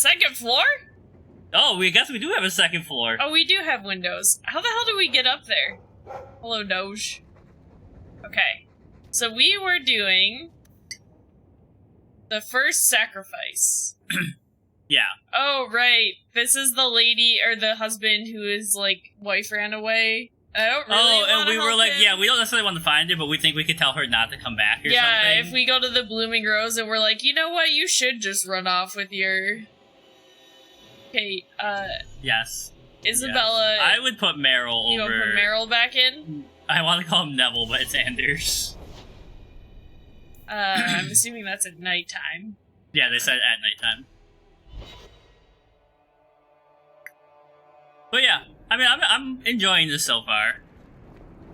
second floor? Oh, we guess we do have a second floor. Oh, we do have windows. How the hell do we get up there? Hello, Doge. Okay. So we were doing the first sacrifice. Yeah. Oh, right. This is the lady, or the husband who is, like, wife ran away. I don't really Oh, and wanna we were help like, him. yeah, we don't necessarily want to find her, but we think we could tell her not to come back or something. Yeah, if we go to the Blooming Rose and we're like, you know what, you should just run off with your... Okay, Yes. Isabella... Yes. I would put Meryl You over... want to put Meryl back in? I want to call him Neville, but it's Anders. I'm assuming that's at nighttime. Yeah, they said at nighttime. But yeah, I mean, I'm enjoying this so far.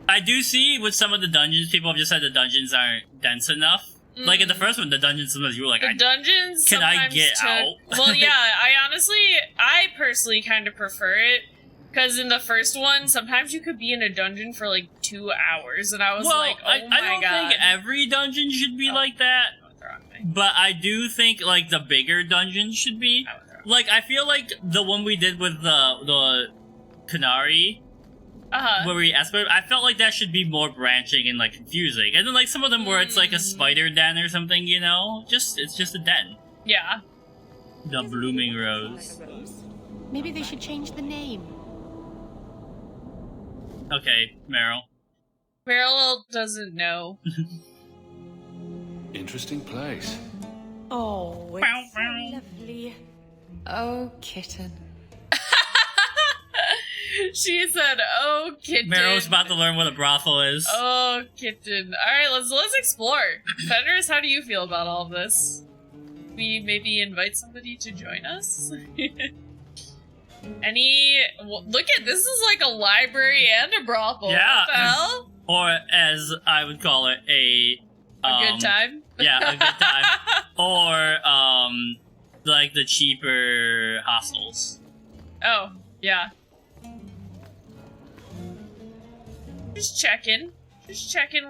I do see with some of the dungeons, people have just said the dungeons aren't dense enough. Like in the first one, the dungeons sometimes you were like, the dungeons can I get out? Well, yeah, I personally kind of prefer it. Because in the first one, sometimes you could be in a dungeon for like 2 hours, and I was like, oh my god. I don't think every dungeon should be like that. But I do think like the bigger dungeons should be. Like, I feel like the one we did with the Canary, where we escalated, I felt like that should be more branching and like confusing. And then like some of them where it's like a spider den or something, you know? It's just a den. Yeah. The Blooming Rose. Maybe they should change the name. Okay, Meryl. Meryl doesn't know. Interesting place. Oh, it's so lovely. Oh, kitten. She said, oh, kitten. Meryl's about to learn what a brothel is. Oh, kitten. Alright, let's explore. Fenris, how do you feel about all of this? We maybe invite somebody to join us? Look at this is like a library and a brothel. Yeah. What the hell? Or as I would call it, a good time? Yeah, a good time. Or like the cheaper hostels. Oh, yeah. Just checking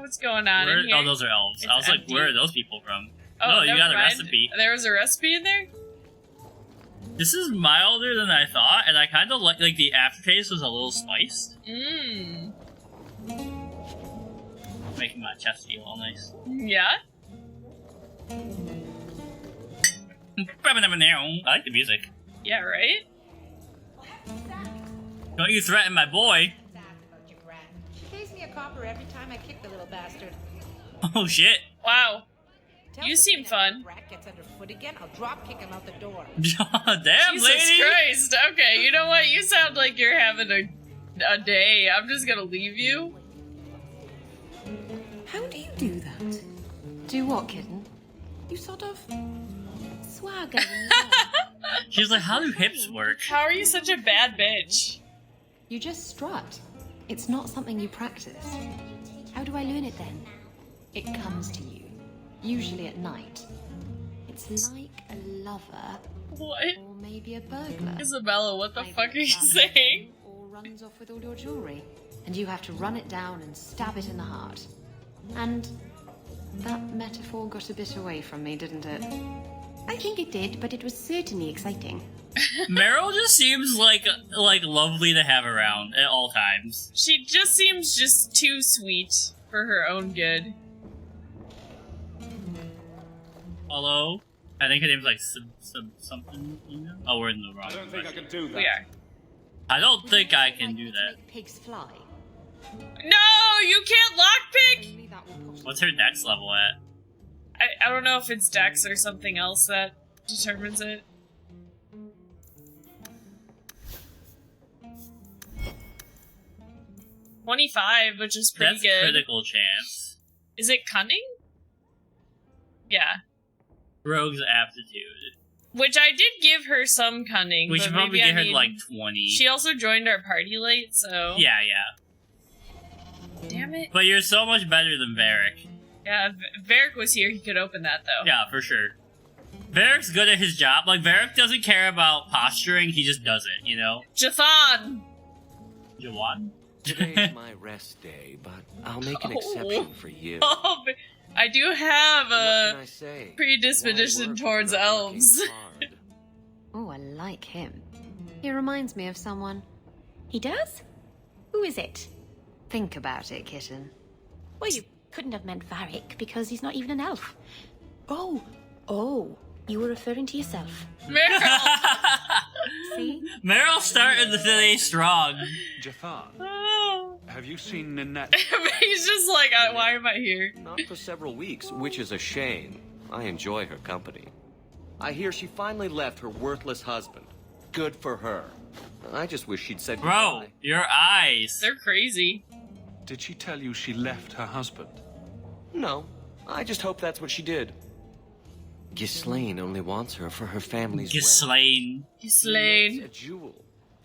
what's going on in here. Oh, those are elves. It's I was empty. like, where are those people from? Oh, no, you got a mind. recipe. There was a recipe in there? This is milder than I thought, and I kind of like the aftertaste was a little spiced. Mmm. Making my chest feel all nice. Yeah? I like the music. Yeah, right? Don't you threaten my boy. She pays me a copper every time I kick the little bastard. Oh shit. Wow. Tell You the seem kid fun. if Brat gets underfoot again, I'll drop kick him out the door. Damn, Jesus lady. Christ. Okay, you know what? You sound like you're having a day. I'm just gonna leave you. How do you do that? Do what, kitten? You sort of swagger. She's like, how do hips work? How are you such a bad bitch? You just strut. It's not something you practice. How do I learn it then? It comes to you, usually at night. It's like a lover. What? Or maybe a burglar. Isabella, what the Either fuck are you runs saying? Or runs off with all your jewelry. And you have to run it down and stab it in the heart. And that metaphor got a bit away from me, didn't it? I think it did, but it was certainly exciting. Meryl just seems like lovely to have around at all times. She just seems just too sweet for her own good. Hello? I think her name's like something. Oh, we're in the wrong. I don't think I can do that. We are. I don't think I can do To that. make pigs fly. No, you can't lockpick! Only that will possibly- What's her dex level at? I don't know if it's Dex or something else that determines it. $25, which is pretty That's good. critical chance. Is it cunning? Yeah. Rogue's aptitude. Which I did give her some cunning. We but should probably maybe get her I need- like 20. She also joined our party late, so... Yeah. Damn it. But you're so much better than Varric. Yeah, if Varric was here, he could open that, though. Yeah, for sure. Varric's good at his job. Like, Varric doesn't care about posturing, he just does it, you know? Jathan! Jawan? Today's my rest day, but I'll make an exception for you. Oh, but I do have What can a I say? predisposition Why work towards without elves. working hard? Oh, I like him. He reminds me of someone. He does? Who is it? Think about it, kitten. Well, you couldn't have meant Varric, because he's not even an elf. Oh, you were referring to yourself. Meryl! See? Meryl started the day strong. Jafar, Oh. have you seen Ninette? He's just like, why am I here? Not for several weeks, which is a shame. I enjoy her company. I hear she finally left her worthless husband. Good for her. I just wish she'd said Bro, goodbye. your eyes. They're crazy. Did she tell you she left her husband? No, I just hope that's what she did. Ghislaine only wants her for her family's Ghislaine. Ghislaine. A jewel.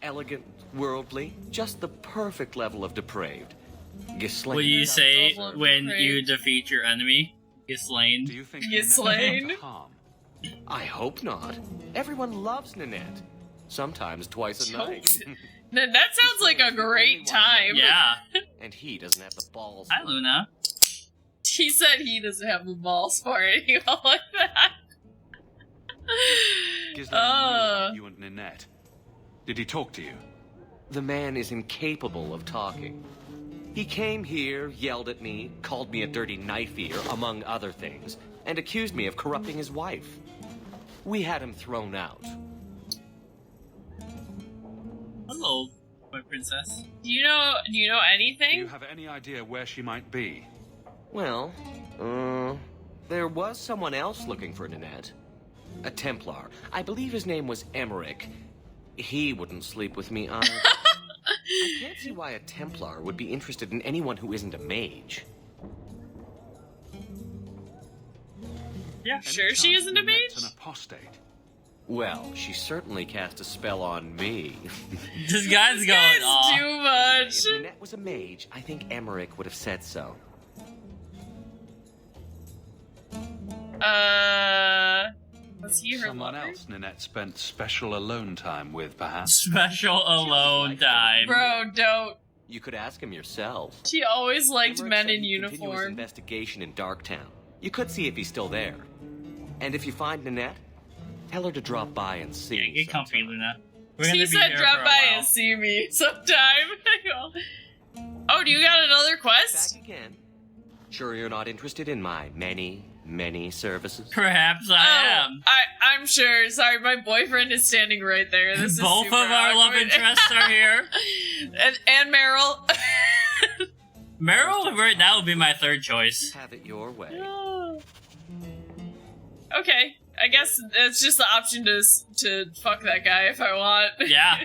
Elegant, worldly, just the perfect level of depraved. Ghislaine. What do you say Double when depraved. you defeat your enemy? Ghislaine. Do you think Ghislaine? Ninette harm? I hope not. Everyone loves Ninette. Sometimes twice a night. That sounds like a great time. Yeah. And he doesn't have the balls. Hi, Luna. He said he doesn't have the balls for it. You know, like that. Ghislaine knew you and Ninette. Did he talk to you? The man is incapable of talking. He came here, yelled at me, called me a dirty knife-eater, among other things, and accused me of corrupting his wife. We had him thrown out. Hello, my princess. Do you know Do you anything? have any idea where she might be? Well, there was someone else looking for Ninette. A Templar. I believe his name was Emmerich. He wouldn't sleep with me either. I can't see why a Templar would be interested in anyone who isn't a mage. Yeah. Any Sure she chance isn't a Ninette's mage? an apostate. Well, she certainly cast a spell on me. This guy's going It's off. too much. If Ninette was a mage, I think Emmerich would have said so. Was he her Someone lover? else Ninette spent special alone time with, perhaps? Special alone time. Bro, don't. You could ask him yourself. She always liked Emmerich men said in he'd continue his uniform. investigation in Darktown. You could see if he's still there. And if you find Ninette, tell her to drop by and see Yeah, me get comfy, sometime. Luna. We're gonna She be said here drop for a by while. and see me sometime. Oh, do you got another quest? Back again. Sure you're not interested in my many services? Perhaps I am. I'm sure. Sorry, my boyfriend is standing right there. This is Both of super our love awkward. interests are here. and Meryl. Meryl right now would be my third choice. Have it your way. Okay, I guess it's just the option to fuck that guy if I want. Yeah.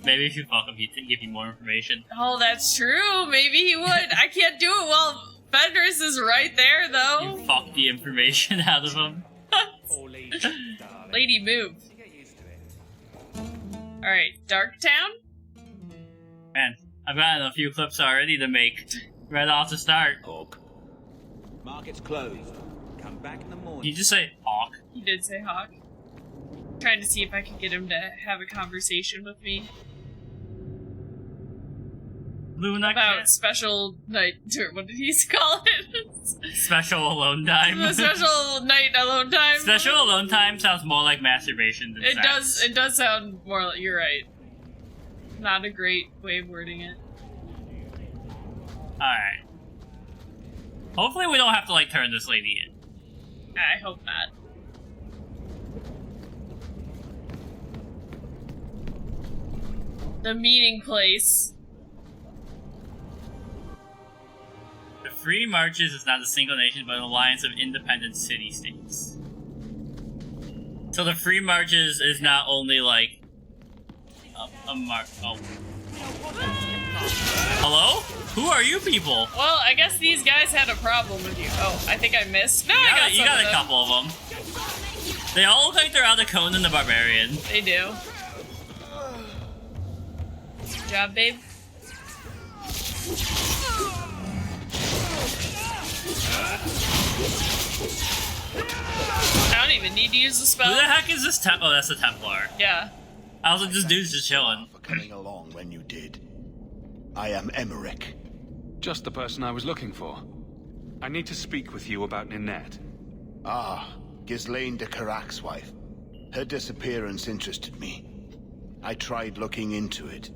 Maybe if you fuck him, he'd give you more information. Oh, that's true. Maybe he would. I can't do it while Fenris is right there, though. You fuck the information out of him. Lady, move. Alright, Darktown? Man, I've gotten a few clips already to make right off the start. Hawke. Market's closed. Come back in the morning. You just say Hawke. He did say Hawke. Trying to see if I could get him to have a conversation with me Luna about can't- special night. What did he call it? Special alone time. Special night alone time. Special alone time sounds more like masturbation than It sex. does. It does sound more. You're right. Not a great way of wording it. Alright. Hopefully we don't have to, like, turn this lady in. I hope not. The meeting place. The Free Marches is not a single nation, but an alliance of independent city-states. So the Free Marches is not only, like, a march. Oh. Hello? Who are you people? Well, I guess these guys had a problem with you. Oh, I think I missed. No, I got You some got of a them. couple of them. They all look like they're out of Conan the Barbarian. They do. Good job, babe. I don't even need to use the Who spell. the heck is this Oh, that's the Templar. Yeah. I was like, this dude's just chilling. For coming along when you did. I am Emmerich. Just the person I was looking for. I need to speak with you about Ninette. Ah, Ghislaine de Carac's wife. Her disappearance interested me. I tried looking into it.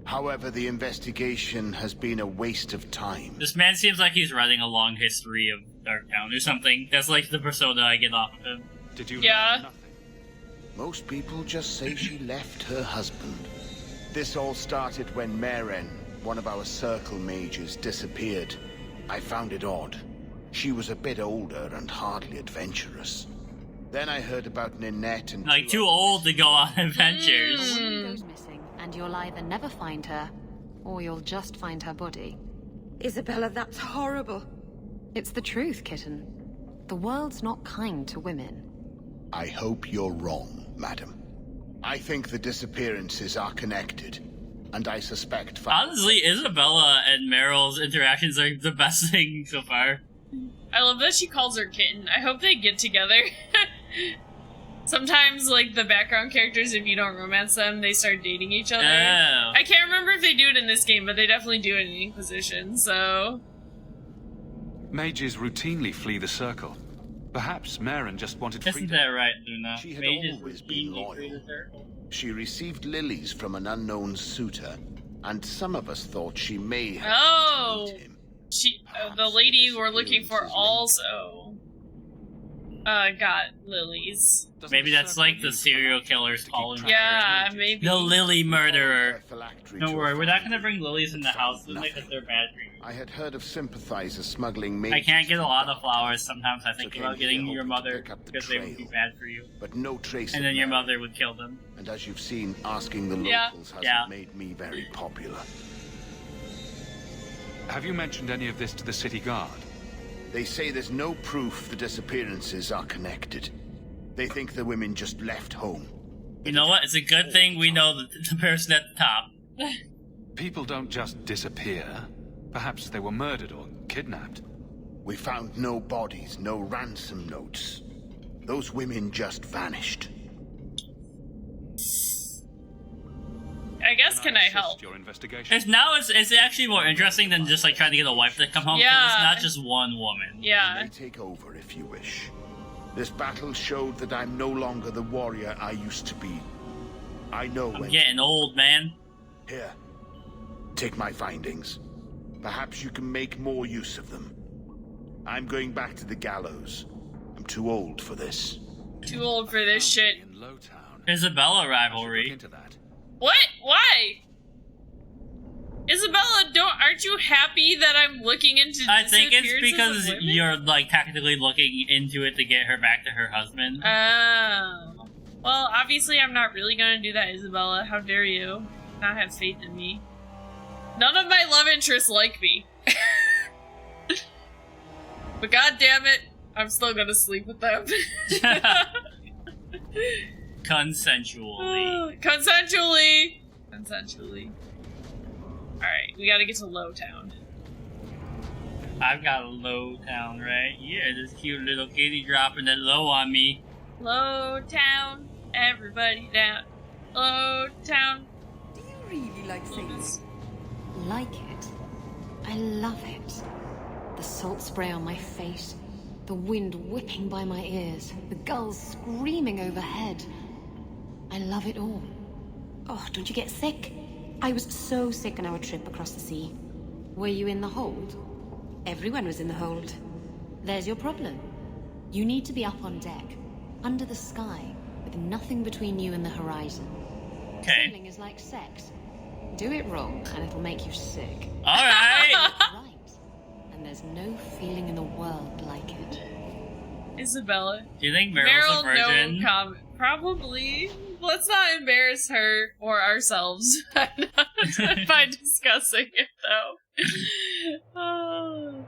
However, the investigation has been a waste of time. This man seems like he's writing a long history of Darktown or something. That's like the persona I get off of him. Did you Yeah. learn nothing? Most people just say she left her husband. This all started when Maren, one of our circle mages, disappeared. I found it odd. She was a bit older and hardly adventurous. Then I heard about Ninette and... Like, too old to go on adventures. A woman goes missing, and you'll either never find her, or you'll just find her body. Isabella, that's horrible. It's the truth, kitten. The world's not kind to women. I hope you're wrong, madam. I think the disappearances are connected, and I suspect... Honestly, Isabella and Meryl's interactions are the best thing so far. I love that she calls her kitten. I hope they get together. Sometimes, like, the background characters, if you don't romance them, they start dating each other. Oh. I can't remember if they do it in this game, but they definitely do it in Inquisition, so... Mages routinely flee the circle. Perhaps Maren just wanted Isn't freedom. that right, Luna? She had Mages always been routinely loyal. free the circle. She received lilies from an unknown suitor, and some of us thought she may have Oh! meet him. She, the Perhaps lady the we're looking for disappearances also... got lilies. Doesn't Maybe that's circle like the use serial phylacteries killer's to keep calling. track of Yeah, mages? maybe. The Lily Murderer. Phylactery Don't to worry, we're not find gonna bring lilies in the house, Found because nothing. they're bad for you. I had heard of sympathizers smuggling I mages, can't get a lot of flowers. Sometimes I So think came about here getting hoping your to mother pick up the because they would be trail. bad for you. but no trace And of then your Maren. mother would kill them. And as you've seen, asking the Yeah. locals hasn't Yeah. made me very popular. Have you mentioned any of this to the city guard? They say there's no proof the disappearances are connected. They think the women just left home. You know what? It's a good thing we know the person at the top. People don't just disappear. Perhaps they were murdered or kidnapped. We found no bodies, no ransom notes. Those women just vanished. I guess, can I assist help? Your investigation. It's actually more interesting than just like trying to get a wife to come home. 'Cause Yeah. It's not just one woman. You Yeah. may take over if you wish. This battle showed that I'm no longer the warrior I used to be. I know I'm when... getting old, man. Here, take my findings. Perhaps you can make more use of them. I'm going back to the gallows. I'm too old for this. Too old for this shit. In Lowtown. Isabella I should rivalry. look into that. What? Why? Isabella, aren't you happy that I'm looking into I think it's disappearances because of women? you're like tactically looking into it to get her back to her husband. Oh. Well, obviously I'm not really gonna do that, Isabella. How dare you not have faith in me? None of my love interests like me. But god damn it, I'm still gonna sleep with them. Consensually. Consensually. Alright, we gotta get to Lowtown. I've got a low town, right? Yeah, this cute little kitty dropping that low on me. Lowtown, everybody down. Lowtown. Do you really like singing? Like it. I love it. The salt spray on my face, the wind whipping by my ears, the gulls screaming overhead. I love it all. Oh, don't you get sick? I was so sick on our trip across the sea. Were you in the hold? Everyone was in the hold. There's your problem. You need to be up on deck, under the sky, with nothing between you and the horizon. Okay. Sailing is like sex. Do it wrong, and it'll make you sick. Alright! Right. And there's no feeling in the world like it. Isabella. Do you think Meryl's a virgin? no comment. Probably. Let's not embarrass her or ourselves by discussing it, though. Oh.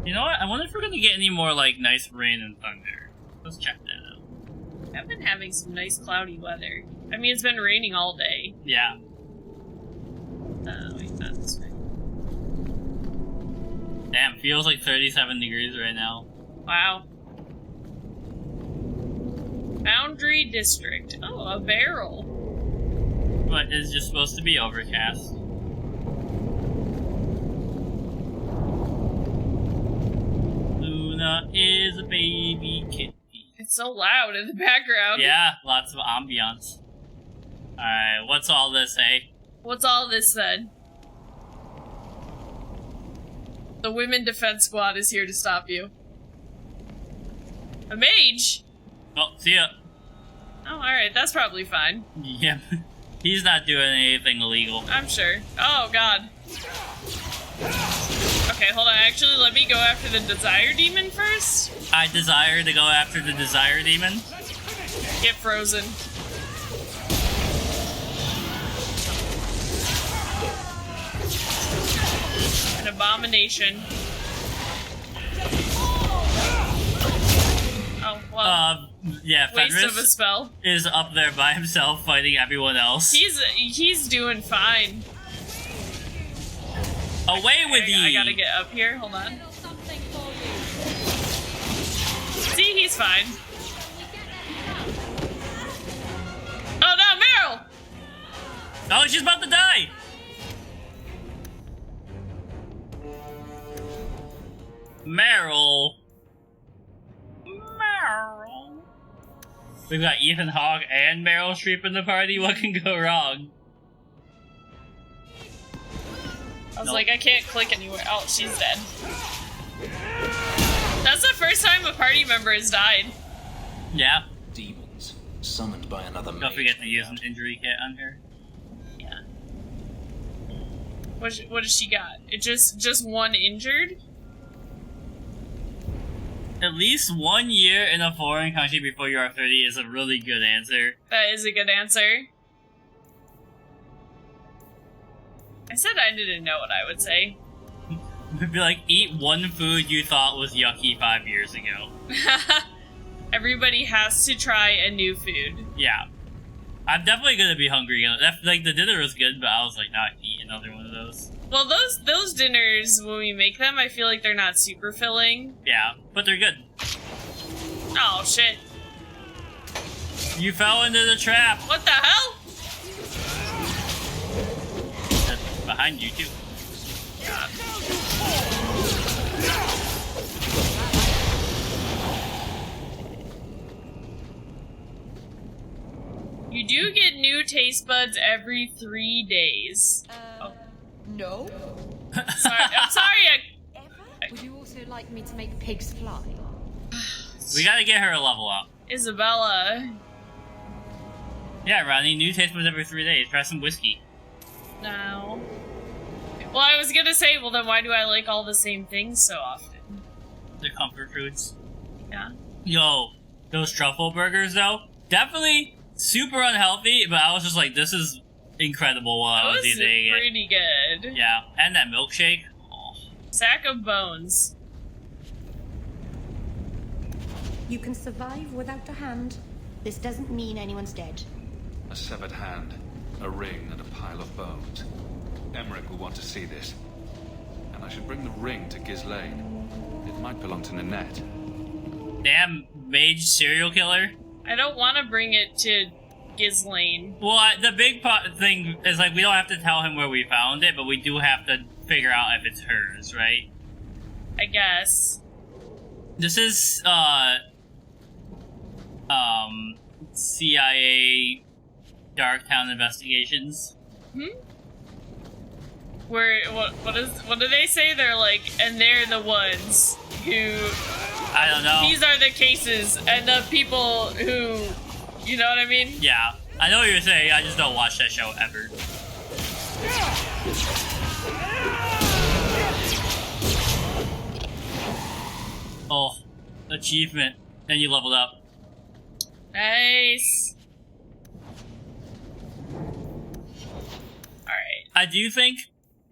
You know what? I wonder if we're gonna get any more like nice rain and thunder. Let's check that out. I've been having some nice cloudy weather. I mean, it's been raining all day. Yeah. Wait, not this way. Damn, feels like 37 degrees right now. Wow. Boundary District. Oh, a barrel. But it's just supposed to be overcast. Luna is a baby kitty. It's so loud in the background. Yeah, lots of ambiance. Alright, what's all this, eh? What's all this then? The Women Defense Squad is here to stop you. A mage? Oh, see ya. Oh, alright, that's probably fine. Yeah, he's not doing anything illegal. I'm sure. Oh, God. Okay, hold on. Actually, let me go after the Desire Demon first. I desire to go after the Desire Demon. Get frozen. An abomination. Oh, well. Yeah, waste of a Fenris spell. is up there by himself fighting everyone else. He's doing fine. Away with you! I gotta get up here. Hold on. See, he's fine. Oh no, Meryl! Oh, she's about to die! Meryl. We've got Ethan Hawke and Meryl Streep in the party. What can go wrong? I was like, I can't click anywhere. Oh, she's dead. That's the first time a party member has died. Yeah. Demons summoned by another mage. Don't forget to use an injury kit on her. Yeah. What does she got? It just one injured? At least 1 year in a foreign country before you are 30 is a really good answer. That is a good answer. I said I didn't know what I would say. It'd be like, eat one food you thought was yucky 5 years ago. Everybody has to try a new food. Yeah. I'm definitely gonna be hungry again. Like, the dinner was good, but I was like, not eat another one of those. Well, those dinners, when we make them, I feel like they're not super filling. Yeah, but they're good. Oh, shit. You fell into the trap! What the hell? That's behind you, too. God. You do get new taste buds every 3 days. Oh. No. Sorry, I'm sorry. Would you also like me to make pigs fly? We gotta get her a level up. Isabella. Yeah, Ronnie, new taste buds every 3 days. Try some whiskey. No. Well, I was gonna say, well then why do I like all the same things so often? The comfort foods. Yeah. Yo, those truffle burgers, though, definitely super unhealthy, but I was just like, this is incredible while I was eating it. Pretty good. Yeah, and that milkshake. Oh. Sack of bones. You can survive without a hand. This doesn't mean anyone's dead. A severed hand, a ring, and a pile of bones. Emmerich will want to see this. And I should bring the ring to Ghislaine. It might belong to Nanette. Damn mage serial killer. I don't want to bring it to Ghislaine. Well, the big thing is, like, we don't have to tell him where we found it, but we do have to figure out if it's hers, right? I guess. This is, CIA Darktown Investigations. Where, what do they say? They're like, and they're the ones who... I don't know. These are the cases, and the people who... You know what I mean? Yeah. I know what you're saying, I just don't watch that show ever. Oh, achievement. Then you leveled up. Nice. Alright. I do think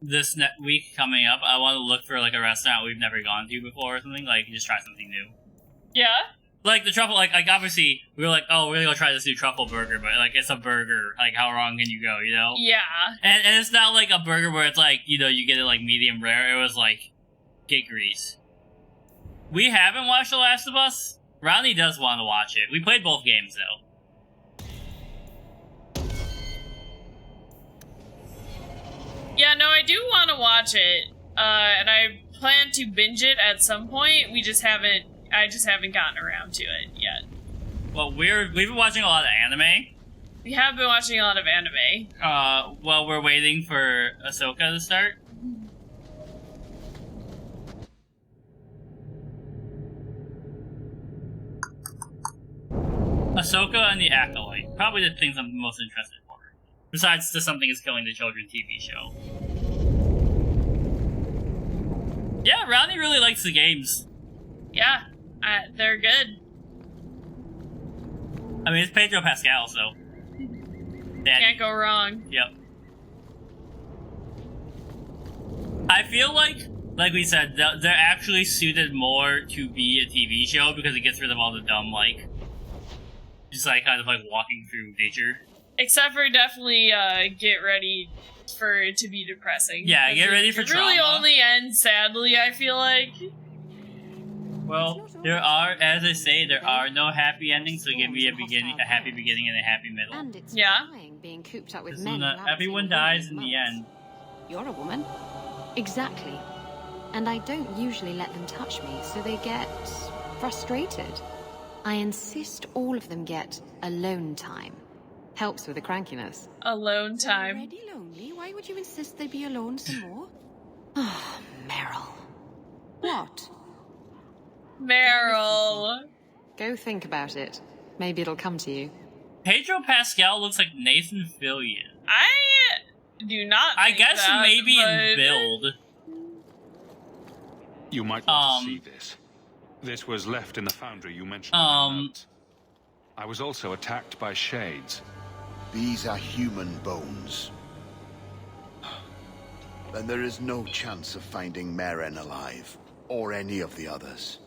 this week coming up, I want to look for, like, a restaurant we've never gone to before or something. Like, just try something new. Yeah? Like, the truffle, like obviously, we were like, oh, we're gonna go try this new truffle burger, but, like, it's a burger. Like, how wrong can you go, you know? Yeah. And it's not like a burger where it's like, you know, you get it, like, medium rare. It was like, get grease. We haven't watched The Last of Us. Ronnie does want to watch it. We played both games, though. Yeah, no, I do want to watch it. And I plan to binge it at some point. I just haven't gotten around to it yet. Well, we've been watching a lot of anime. We have been watching a lot of anime. While we're waiting for Ahsoka to start. Ahsoka and the Acolyte. Probably the things I'm most interested for. Besides the Something is Killing the Children TV show. Yeah, Ronnie really likes the games. Yeah, they're good. I mean, it's Pedro Pascal, so... Can't go wrong. Yep. I feel like we said, they're actually suited more to be a TV show because it gets rid of all the dumb, like... Just, like, kind of, like, walking through nature. Except for definitely, get ready for it to be depressing. Yeah, get ready for trauma. It really only ends sadly, I feel like. Well, there are, as I say, there are no happy endings, so give me a happy beginning and a happy middle. And it's yeah. Being cooped up with men. Everyone dies in the end. You're a woman. Exactly. And I don't usually let them touch me, so they get frustrated. I insist all of them get alone time. Helps with the crankiness. Alone time. Already lonely? Why would you insist they be alone some more? Oh, Meryl. What? Meryl. Go think about it. Maybe it'll come to you. Pedro Pascal looks like Nathan Fillion. I do not think I guess that, maybe but... in build. You might want to see this. This was left in the foundry you mentioned in the notes. I was also attacked by shades. These are human bones. Then there is no chance of finding Meren alive, or any of the others.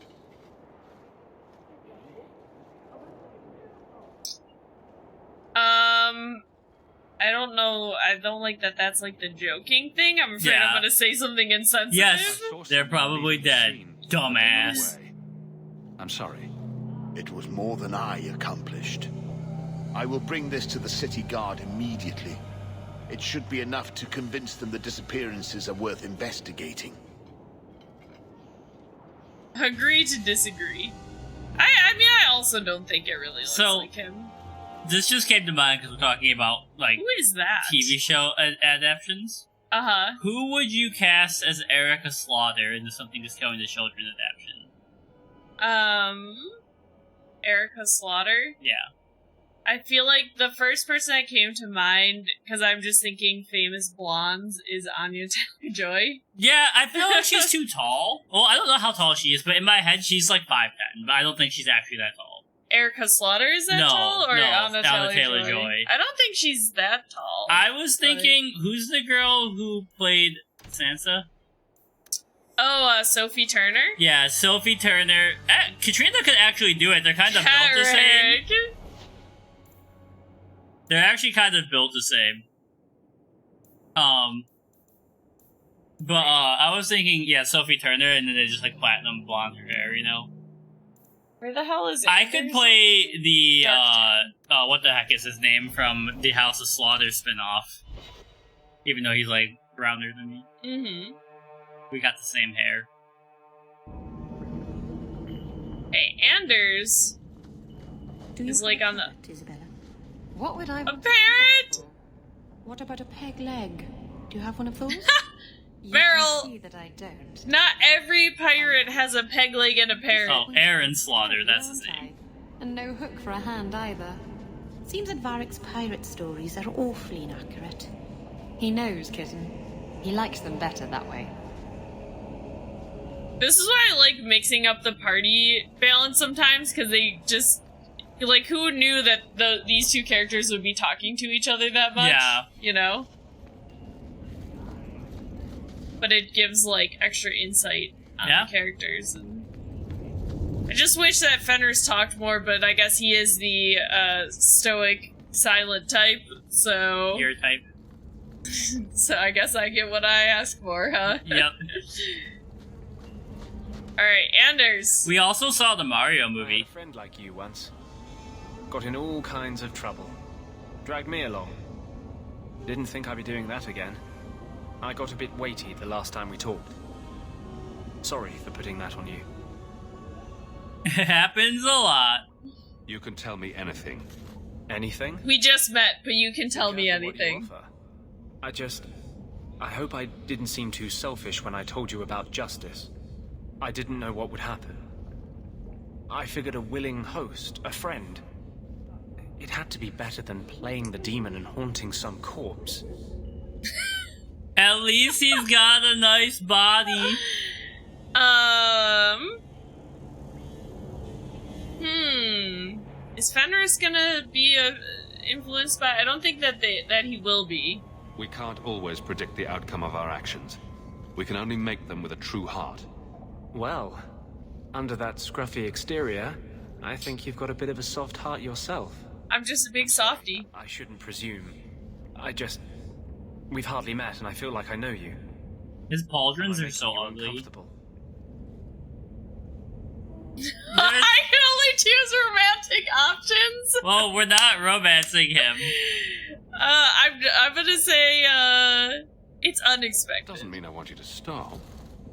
I don't know. I don't like that that's like the joking thing. I'm afraid I'm gonna say something insensitive. Yes, they're probably dead. Dumbass. I'm sorry. It was more than I accomplished. I will bring this to the city guard immediately. It should be enough to convince them the disappearances are worth investigating. Agree to disagree. I mean, I also don't think it really looks like him. This just came to mind because we're talking about, like, who is that? TV show adaptations. Uh-huh. Who would you cast as Erica Slaughter in the Something is Killing the Children adaptation? Erica Slaughter? Yeah. I feel like the first person that came to mind, because I'm just thinking famous blondes, is Anya Taylor-Joy. Yeah, I feel like she's too tall. Well, I don't know how tall she is, but in my head she's like 5'10", but I don't think she's actually that tall. Erica Slaughter is that tall? Or Anya Taylor-Joy? I don't think she's that tall. I was thinking, who's the girl who played Sansa? Oh, Sophie Turner? Yeah, Sophie Turner. Katrina could actually do it. They're kind of built the same. They're actually kind of built the same. But I was thinking, yeah, Sophie Turner, and then they just like platinum blonde her hair, you know? Where the hell is it? I could play the, what the heck is his name from the House of Slaughter spinoff. Even though he's, like, rounder than me. Mm-hmm. We got the same hair. Hey, Anders is, like, on the... Isabella? What would I... A parrot! What about a peg leg? Do you have one of those? Meryl, see that I don't. Not every pirate has a peg leg and a parrot. Oh, Aaron Slaughter, that's his name. And no hook for a hand either. Seems that Varric's pirate stories are awfully inaccurate. He knows, kitten. He likes them better that way. This is why I like mixing up the party balance sometimes, because they just... Like, who knew that these two characters would be talking to each other that much? Yeah. You know? But it gives, like, extra insight on the characters. And I just wish that Fenris talked more, but I guess he is the stoic, silent type, so... Your type. So I guess I get what I ask for, huh? Yep. Alright, Anders. We also saw the Mario movie. I had a friend like you once. Got in all kinds of trouble. Dragged me along. Didn't think I'd be doing that again. I got a bit weighty the last time we talked. Sorry for putting that on you. It happens a lot. You can tell me anything. Anything? We just met, but you can tell me Careful what you anything. offer. I hope I didn't seem too selfish when I told you about justice. I didn't know what would happen. I figured a willing host, a friend. It had to be better than playing the demon and haunting some corpse. At least he's got a nice body. Is Fenris gonna be influenced by? I don't think that he will be. We can't always predict the outcome of our actions. We can only make them with a true heart. Well, under that scruffy exterior, I think you've got a bit of a soft heart yourself. I'm just a big softie. I shouldn't presume. We've hardly met, and I feel like I know you. His pauldrons are so ugly. I can only choose romantic options. Well, we're not romancing him. I'm gonna say, it's unexpected. Doesn't mean I want you to stop.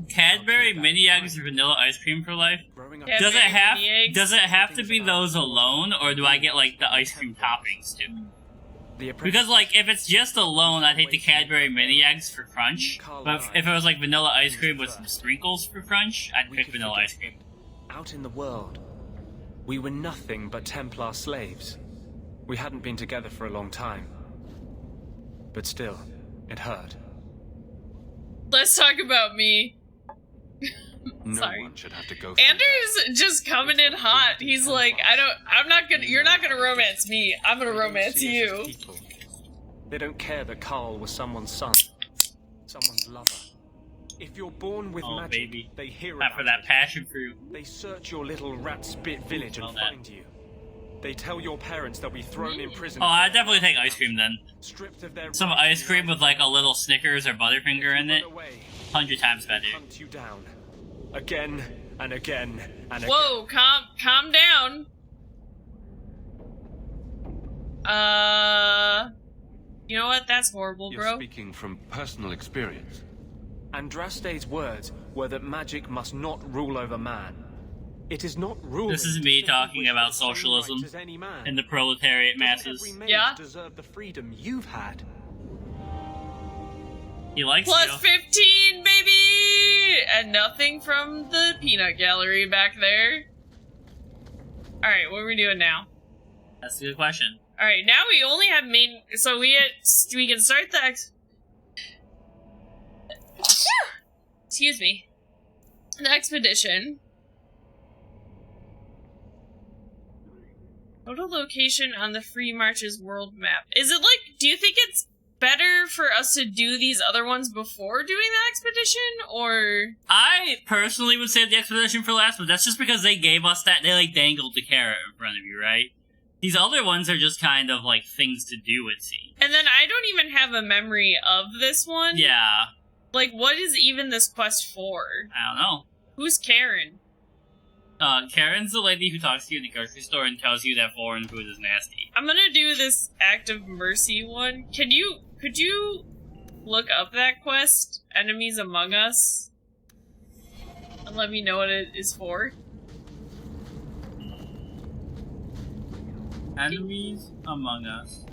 Cadbury mini eggs or vanilla ice cream for life? Does it have to be those alone, or do I get like the ice cream toppings too? Because like if it's just alone, I'd hate the Cadbury mini eggs for crunch. But if it was like vanilla ice cream with some sprinkles for crunch, I'd pick vanilla ice cream. Out in the world, we were nothing but Templar slaves. We hadn't been together for a long time. But still, it hurt. Let's talk about me. No Sorry. one should have to go through Andrew's just coming in hot. He's like, you're not gonna romance me. I'm gonna romance you. They don't care that Carl was someone's son, someone's lover. If you're born with magic, baby. they hear Not about for that it. passion fruit. They search your little rat spit village and find you. They tell your parents they'll be thrown in prison. Oh, I'd definitely take ice cream then. Stripped of their Some ice cream with like a little Snickers or Butterfinger in it. 100 times better. Hunt you down. Again and again and again. Whoa, calm down. You know what? That's horrible, You're bro. speaking from personal experience. Andraste's words were that magic must not rule over man. It is not ruling. This is me talking about socialism and the proletariat masses. Yeah. Deserve the freedom you've had. He likes Plus you. 15, baby! And nothing from the peanut gallery back there. Alright, what are we doing now? That's a good question. Alright, now we only have main... So we can start the... Excuse me. The expedition. Go to location on the Free Marches world map. Is it like... Do you think it's better for us to do these other ones before doing the expedition, or... I personally would save the expedition for last, but that's just because they gave us that. They like dangled the carrot in front of you, right? These other ones are just kind of like things to do, it seems. And then I don't even have a memory of this one. Yeah. Like, what is even this quest for? I don't know. Who's Karen? Karen's the lady who talks to you in the grocery store and tells you that foreign food is nasty. I'm gonna do this Act of Mercy one. Could you look up that quest, Enemies Among Us? And let me know what it is for? Enemies Among Us.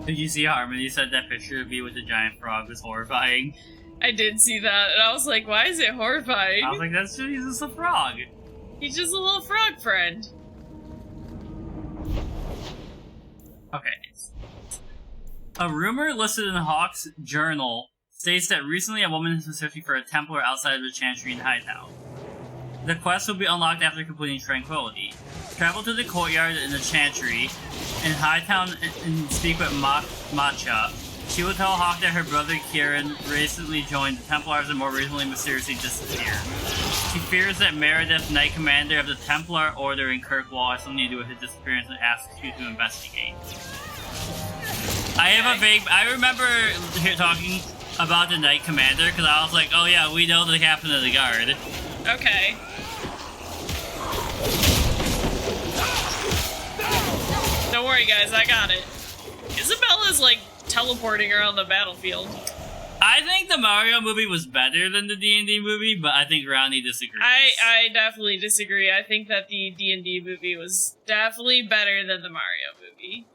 Did you see Harmony said that picture of you with the giant frog was horrifying? I did see that, and I was like, why is it horrifying? I was like, he's just a frog. He's just a little frog friend. Okay. A rumor listed in Hawke's journal states that recently a woman has been searching for a Templar outside of the Chantry in Hightown. The quest will be unlocked after completing Tranquility. Travel to the courtyard in the Chantry in Hightown and speak with Matcha. She will tell Hawke that her brother Kieran recently joined the Templars and more recently mysteriously disappeared. She fears that Meredith, Knight Commander of the Templar Order in Kirkwall, has something to do with his disappearance and asks you to investigate. I remember talking about the Knight Commander because I was like, oh yeah, we know the captain of the guard. Okay. Don't worry, guys, I got it. Isabella's like teleporting around the battlefield. I think the Mario movie was better than the D&D movie, but I think Ronnie disagrees. I definitely disagree. I think that the D&D movie was definitely better than the Mario movie.